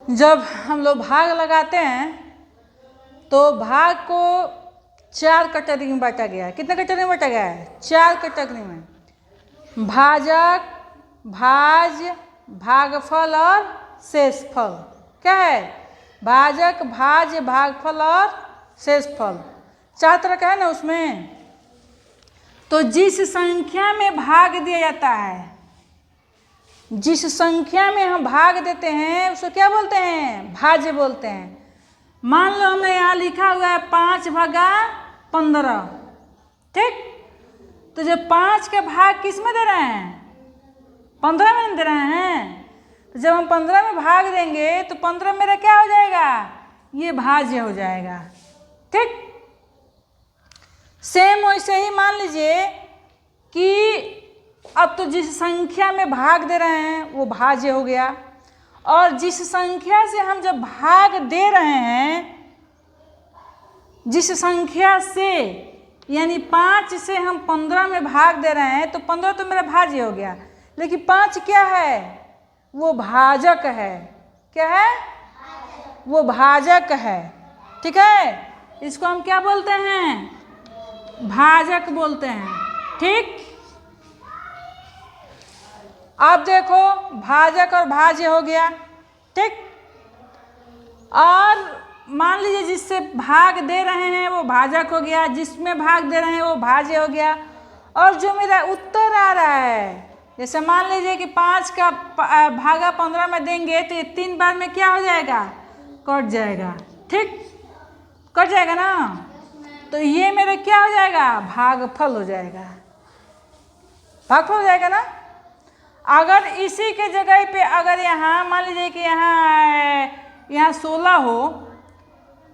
जब हम लोग भाग लगाते हैं तो भाग को 4 कैटेगरी में बांटा गया है। कितने कैटेगरी में बांटा गया है? 4 कैटेगरी में। भाजक, भाज, भागफल और शेषफल। क्या है? भाजक, भाज, भागफल और शेषफल 4 तरह का है ना उसमें। तो जिस संख्या में भाग दिया जाता है, जिस संख्या में हम भाग देते हैं उसको क्या बोलते हैं? भाज्य बोलते हैं। मान लो हमने यहाँ लिखा हुआ है 5/15, ठीक। तो जब 5 का भाग किस में दे रहे हैं? 15 में दे रहे हैं। तो जब हम 15 में भाग देंगे तो 15 मेरा क्या हो जाएगा? ये भाज्य हो जाएगा, ठीक। सेम वैसे ही मान लीजिए कि अब तो जिस संख्या में भाग दे रहे हैं वो भाज्य हो गया, और जिस संख्या से हम जब भाग दे रहे हैं, जिस संख्या से यानी 5 से हम 15 में भाग दे रहे हैं तो 15 तो मेरा भाज्य हो गया, लेकिन 5 क्या है? वो भाजक है। क्या है? वो भाजक है, ठीक है। इसको हम क्या बोलते हैं? भाजक बोलते हैं, ठीक। अब देखो भाजक और भाज्य हो गया, ठीक। और मान लीजिए जिससे भाग दे रहे हैं वो भाजक हो गया, जिसमें भाग दे रहे हैं वो भाज्य हो गया। और जो मेरा उत्तर आ रहा है, जैसे मान लीजिए कि 5 का भागा 15 में देंगे तो ये 3 बार में क्या हो जाएगा? कट जाएगा, ठीक। कट जाएगा ना। तो ये मेरा क्या हो जाएगा? भागफल हो जाएगा। भागफल हो जाएगा ना। अगर इसी के जगह पे अगर यहाँ मान लीजिए कि यहाँ 16 हो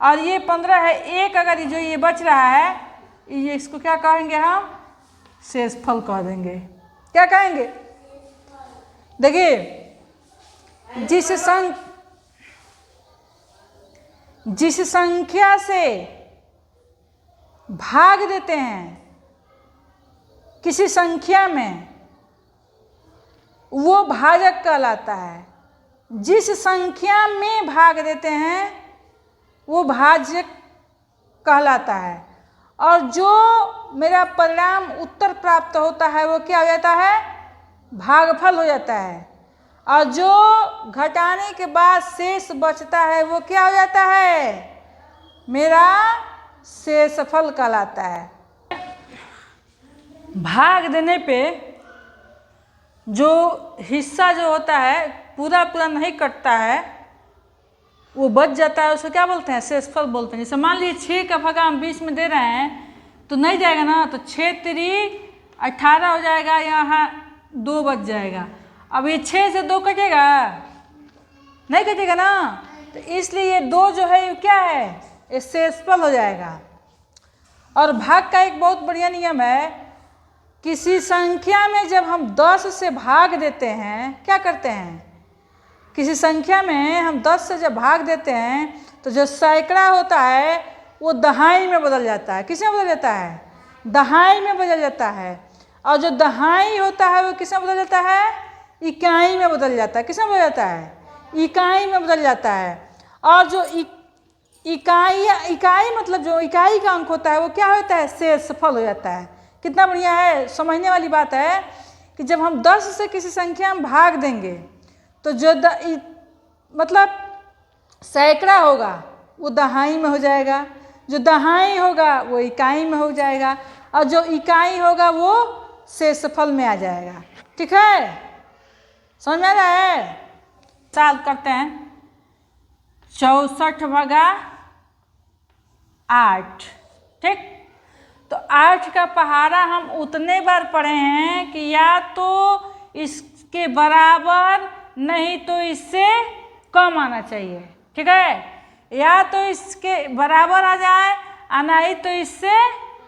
और ये 15 है, एक अगर जो ये बच रहा है, ये इसको क्या कहेंगे हम? शेषफल कह देंगे। क्या कहेंगे? देखिए, जिस संख्या से भाग देते हैं किसी संख्या में वो भाजक कहलाता है। जिस संख्या में भाग देते हैं वो भाजक कहलाता है। और जो मेरा परिणाम उत्तर प्राप्त होता है वो क्या हो जाता है? भागफल हो जाता है। और जो घटाने के बाद शेष बचता है वो क्या हो जाता है? मेरा शेषफल कहलाता है। भाग देने पे जो हिस्सा जो होता है पूरा पूरा नहीं कटता है, वो बच जाता है, उसको क्या बोलते हैं? शेषफल बोलते हैं। जैसे मान लीजिए 6 का भागा हम 20 में दे रहे हैं तो नहीं जाएगा ना, तो 6 3 18 हो जाएगा, यहाँ 2 बच जाएगा। अब ये 6 से 2 कटेगा? नहीं कटेगा ना। तो इसलिए ये 2 जो है ये क्या है? ये शेषफल हो जाएगा। और भाग का एक बहुत बढ़िया नियम है, किसी संख्या में जब हम 10 से भाग देते हैं, क्या करते हैं? किसी संख्या में हम 10 से जब भाग देते हैं तो जो सैकड़ा होता है वो दहाई में बदल जाता है। किस में बदल जाता है? दहाई में बदल जाता है। और जो दहाई होता है वो किस में बदल जाता है? इकाई में बदल जाता है। किस में बदल जाता है? इकाई में बदल जाता है। और जो इकाई मतलब जो इकाई का अंक होता है वो क्या होता है? शेषफल हो जाता है। कितना बढ़िया है, समझने वाली बात है कि जब हम 10 से किसी संख्या में भाग देंगे तो जो मतलब सैकड़ा होगा वो दहाई में हो जाएगा, जो दहाई होगा वो इकाई में हो जाएगा, और जो इकाई होगा वो शेषफल में आ जाएगा। ठीक है, समझ में आ रहा है? साल करते हैं 64/8, ठीक। तो 8 का पहाड़ा हम उतने बार पढ़े हैं कि या तो इसके बराबर नहीं तो इससे कम आना चाहिए, ठीक है। या तो इसके बराबर आ जाए और नहीं तो इससे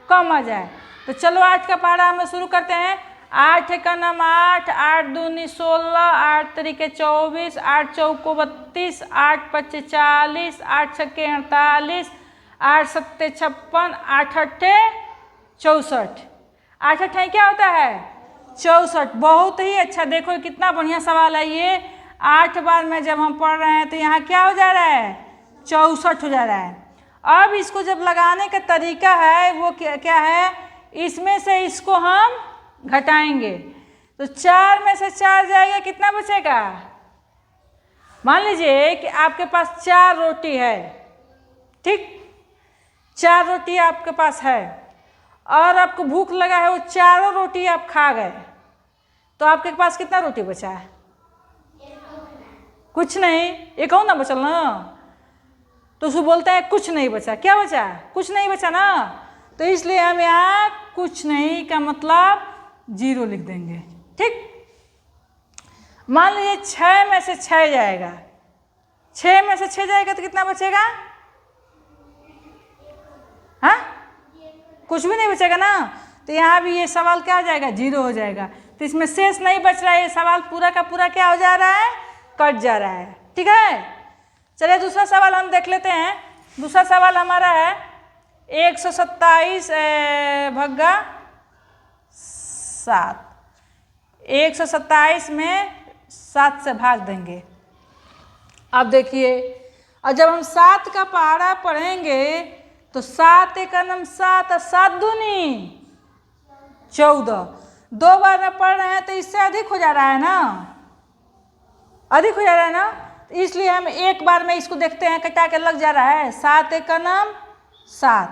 कम आ जाए। तो चलो 8 का पहाड़ा हम शुरू करते हैं। 8 का नाम 8, 8 दूनी 16, 8 तरीके 24, 8 चौको 32, 8 पच्चे 40, 8 छक्के 48, 8 सत्ते 56, 8 अट्ठे 64। 8 अट्ठाई क्या होता है? 64। बहुत ही अच्छा, देखो कितना बढ़िया सवाल है ये। 8 बार में जब हम पढ़ रहे हैं तो यहाँ क्या हो जा रहा है, 64 हो जा रहा है। अब इसको जब लगाने का तरीका है वो क्या है, इसमें से इसको हम घटाएंगे तो 4 में से 4 जाएगा, कितना बचेगा। मान लीजिए कि आपके पास 4 रोटी है, ठीक, 4 रोटी आपके पास है और आपको भूख लगा है, वो चारों रोटी आप खा गए, तो आपके पास कितना रोटी बचा है, कुछ नहीं, एक और ना बचल ना, तो उसको बोलते हैं कुछ नहीं बचा। क्या बचा, कुछ नहीं बचा ना, तो इसलिए हम यहाँ कुछ नहीं का मतलब 0 लिख देंगे, ठीक। मान लीजिए 6 में से 6 जाएगा, 6 में से 6 जाएगा तो कितना बचेगा, हाँ, कुछ भी नहीं बचेगा ना, तो यहाँ भी ये सवाल क्या हो जाएगा, 0 हो जाएगा। तो इसमें शेष नहीं बच रहा है, ये सवाल पूरा का पूरा क्या हो जा रहा है, कट जा रहा है, ठीक है। चलिए दूसरा सवाल हम देख लेते हैं। दूसरा सवाल हमारा है 127 भग्गा 7, 127 में 7 से भाग देंगे। अब देखिए, और जब हम 7 का पहाड़ा पढ़ेंगे तो 7 एक नम 7 और 7 दूनी 14, 2 बार में पढ़ रहे हैं तो इससे अधिक हो जा रहा है ना, अधिक हो जा रहा है ना, तो इसलिए हम एक बार में इसको देखते हैं, कटा के लग जा रहा है, 7 एक नम 7।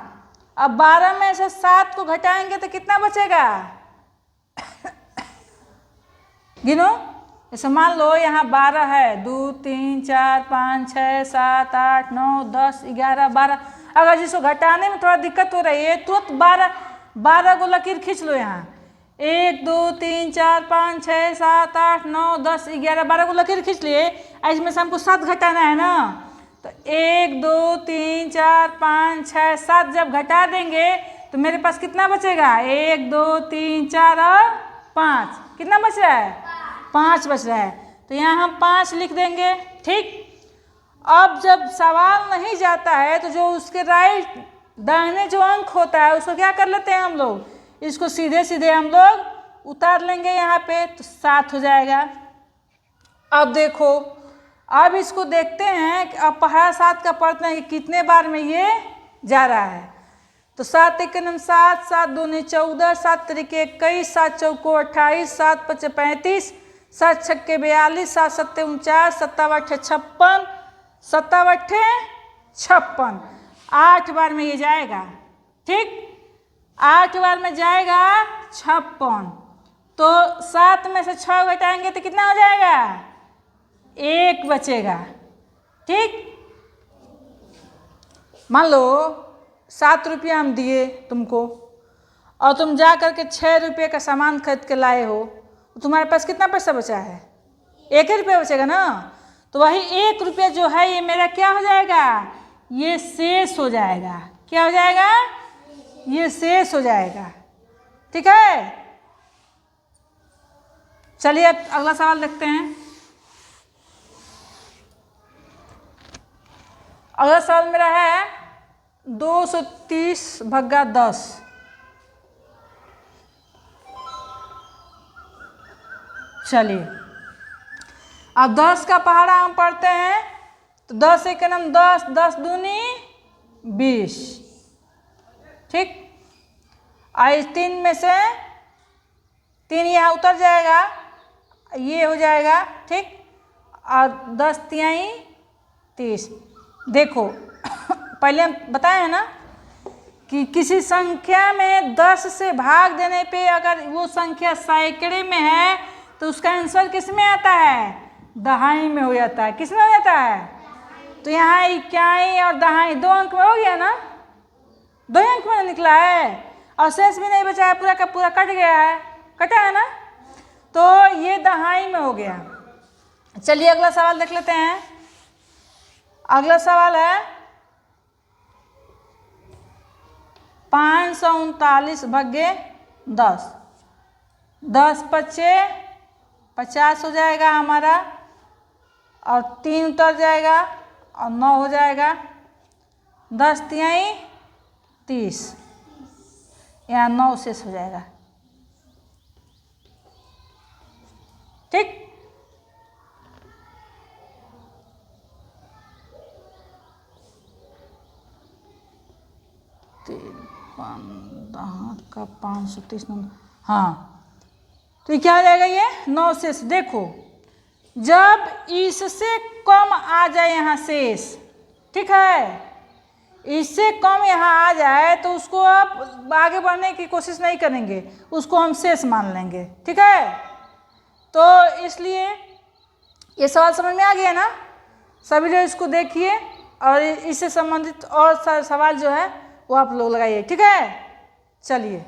अब 12 में से 7 को घटाएंगे तो कितना बचेगा, गिनो। जैसे मान लो यहाँ 12 है, 2 3 4 5 6 7 8 9 10 11 12। अगर जिसको घटाने में थोड़ा दिक्कत हो रही है तुरंत 12 को लकीर खींच लो यहाँ, 1 2 3 4 5 6 7 8 9 10 11 12 को लकीर खींच लिए। इसमें से हमको 7 घटाना है ना, तो 1 2 3 4 5 6 7 जब घटा देंगे तो मेरे पास कितना बचेगा, 1 2 3 4 और 5, कितना बच रहा है, 5 बच रहा है। तो यहाँ हम 5 लिख देंगे, ठीक। अब जब सवाल नहीं जाता है तो जो उसके राइट दाहिने जो अंक होता है उसको क्या कर लेते हैं हम लोग, इसको सीधे सीधे हम लोग उतार लेंगे यहाँ पे, तो 7 हो जाएगा। अब देखो, अब इसको देखते हैं कि अब पहाड़ा 7 का पढ़ते हैं कि कितने बार में ये जा रहा है। तो 7 एक नम 7, 7 दूनी 14, 7 तरीके 21, 7 चौको 28, 7 पचे 35, 7 छक्के 42, 7 सत्ते 49, 7 अट्ठे 56, 7 अट्ठे 56, 8 बार में ये जाएगा, ठीक, 8 बार में जाएगा 56। तो 7 में से 6 घटाएंगे तो कितना हो जाएगा, 1 बचेगा, ठीक। मान लो 7 रुपया हम दिए तुमको और तुम जा करके 6 रुपये का सामान खरीद के लाए हो, तो तुम्हारे पास कितना पैसा बचा है, 1 ही रुपया बचेगा ना। तो वही 1 रुपया जो है ये मेरा क्या हो जाएगा, ये शेष हो जाएगा। क्या हो जाएगा, ये शेष हो जाएगा, ठीक है। चलिए अब अगला सवाल देखते हैं। अगला सवाल मेरा है 230 भग्गा 10। चलिए अब 10 का पहाड़ा हम पढ़ते हैं तो 10 एक नम 10, 10 दूनी 20, ठीक। और 3 में से 3 यहाँ उतर जाएगा, ये हो जाएगा, ठीक। और 10 तिहाई 30। देखो पहले हम बताए हैं ना कि किसी संख्या में 10 से भाग देने पे अगर वो संख्या सैकड़े में है तो उसका आंसर किस में आता है, दहाई में हो जाता है। किस में हो जाता है, तो यहाँ इक्याई और दहाई 2 अंक में हो गया ना, 2 अंक में निकला है और शेष भी नहीं बचा है, पूरा का पूरा कट गया है, कटा है ना, तो ये दहाई में हो गया। चलिए अगला सवाल देख लेते हैं। अगला सवाल है 539 भग्गे 10, 10 पच्चे 50 हो जाएगा हमारा, और 3 उतर जाएगा और 9 हो जाएगा, 10 तिहाई 30, यहाँ 9 शेष हो जाएगा, ठीक। 53 का 530 नंबर, हाँ, तो ये क्या आ जाएगा, ये 9 शेष। देखो जब इससे कम आ जाए यहाँ शेष, ठीक है, इससे कम यहाँ आ जाए तो उसको आप आगे बढ़ने की कोशिश नहीं करेंगे, उसको हम शेष मान लेंगे, ठीक है। तो इसलिए ये सवाल समझ में आ गया ना, सभी लोग इसको देखिए और इससे संबंधित और सवाल जो है वो आप लोग लगाइए, ठीक है। चलिए।